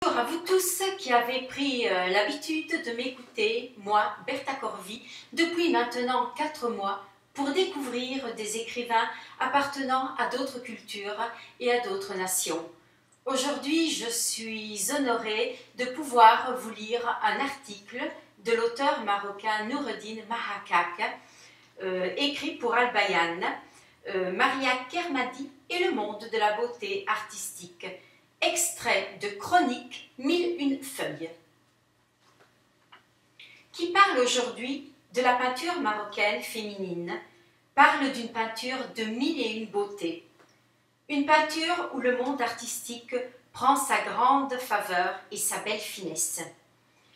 Bonjour à vous tous qui avez pris l'habitude de m'écouter, moi, Bertha Corvie, depuis maintenant 4 mois, pour découvrir des écrivains appartenant à d'autres cultures et à d'autres nations. Aujourd'hui, je suis honorée de pouvoir vous lire un article de l'auteur marocain Noureddine Mahakak, écrit pour Al Bayan, Maria Kermadi et le monde de la beauté artistique. Extrait de Chronique 1001 feuilles, qui parle aujourd'hui de la peinture marocaine féminine, parle d'une peinture de 1001 beautés, une peinture où le monde artistique prend sa grande faveur et sa belle finesse,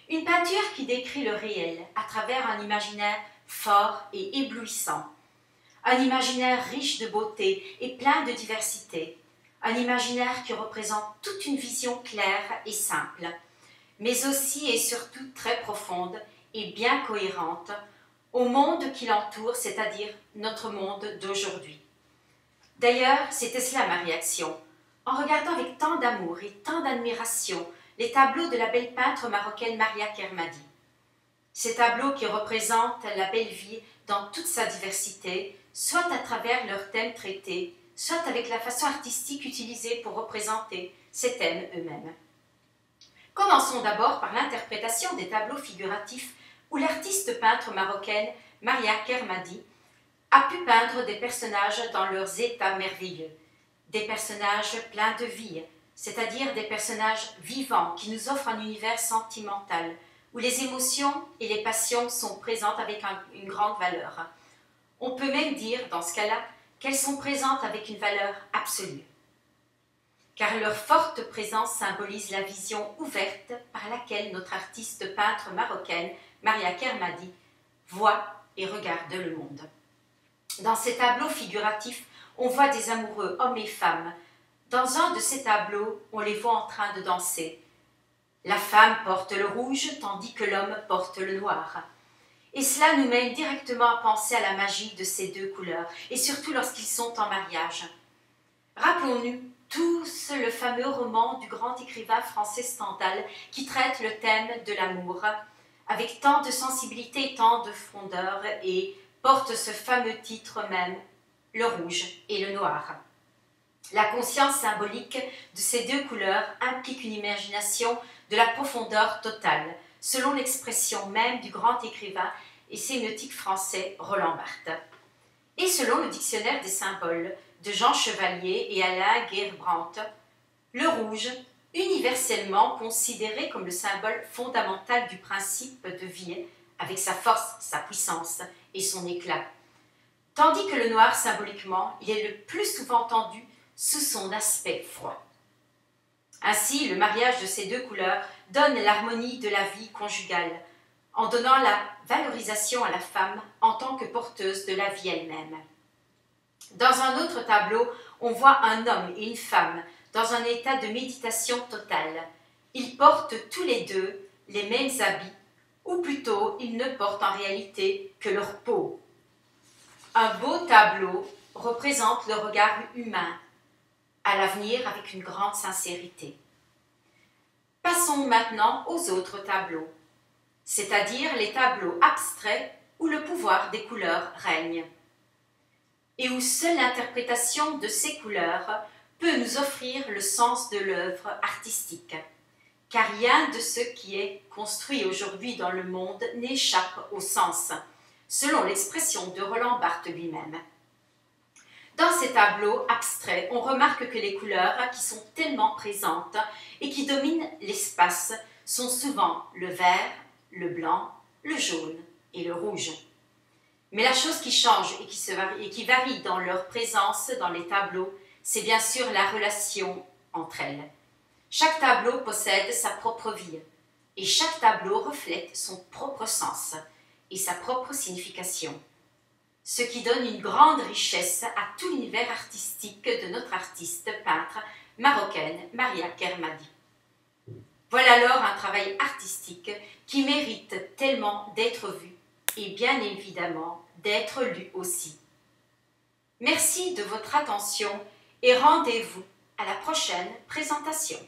une peinture qui décrit le réel à travers un imaginaire fort et éblouissant, un imaginaire riche de beauté et plein de diversité, un imaginaire qui représente toute une vision claire et simple, mais aussi et surtout très profonde et bien cohérente au monde qui l'entoure, c'est-à-dire notre monde d'aujourd'hui. D'ailleurs, c'était cela ma réaction, en regardant avec tant d'amour et tant d'admiration les tableaux de la belle peintre marocaine Maria Kermadi. Ces tableaux qui représentent la belle vie dans toute sa diversité, soit à travers leurs thèmes traités, soit avec la façon artistique utilisée pour représenter ces thèmes eux-mêmes. Commençons d'abord par l'interprétation des tableaux figuratifs où l'artiste peintre marocaine Maria Kermadi a pu peindre des personnages dans leurs états merveilleux, des personnages pleins de vie, c'est-à-dire des personnages vivants qui nous offrent un univers sentimental, où les émotions et les passions sont présentes avec une grande valeur. On peut même dire, dans ce cas-là, qu'elles sont présentes avec une valeur absolue, car leur forte présence symbolise la vision ouverte par laquelle notre artiste peintre marocaine, Maria Kermadi, voit et regarde le monde. Dans ces tableaux figuratifs, on voit des amoureux, hommes et femmes. Dans un de ces tableaux, on les voit en train de danser. La femme porte le rouge, tandis que l'homme porte le noir. Et cela nous mène directement à penser à la magie de ces deux couleurs, et surtout lorsqu'ils sont en mariage. Rappelons-nous tous le fameux roman du grand écrivain français Stendhal qui traite le thème de l'amour, avec tant de sensibilité et tant de fondeur, et porte ce fameux titre même, le rouge et le noir. La conscience symbolique de ces deux couleurs implique une imagination de la profondeur totale, selon l'expression même du grand écrivain et sémiotique français Roland Barthes. Et selon le dictionnaire des symboles de Jean Chevalier et Alain Guerbrandt, le rouge, universellement considéré comme le symbole fondamental du principe de vie, avec sa force, sa puissance et son éclat, tandis que le noir, symboliquement, il est le plus souvent entendu sous son aspect froid. Ainsi, le mariage de ces deux couleurs donne l'harmonie de la vie conjugale, en donnant la valorisation à la femme en tant que porteuse de la vie elle-même. Dans un autre tableau, on voit un homme et une femme dans un état de méditation totale. Ils portent tous les deux les mêmes habits, ou plutôt, ils ne portent en réalité que leur peau. Un beau tableau représente le regard humain, à l'avenir avec une grande sincérité. Passons maintenant aux autres tableaux, c'est-à-dire les tableaux abstraits où le pouvoir des couleurs règne, et où seule l'interprétation de ces couleurs peut nous offrir le sens de l'œuvre artistique, car rien de ce qui est construit aujourd'hui dans le monde n'échappe au sens, selon l'expression de Roland Barthes lui-même. Dans ces tableaux abstraits, on remarque que les couleurs qui sont tellement présentes et qui dominent l'espace sont souvent le vert, le blanc, le jaune et le rouge. Mais la chose qui change et qui varie dans leur présence dans les tableaux, c'est bien sûr la relation entre elles. Chaque tableau possède sa propre vie et chaque tableau reflète son propre sens et sa propre signification, ce qui donne une grande richesse à tout l'univers artistique de notre artiste peintre marocaine Maria Kermadi. Voilà alors un travail artistique qui mérite tellement d'être vu et bien évidemment d'être lu aussi. Merci de votre attention et rendez-vous à la prochaine présentation.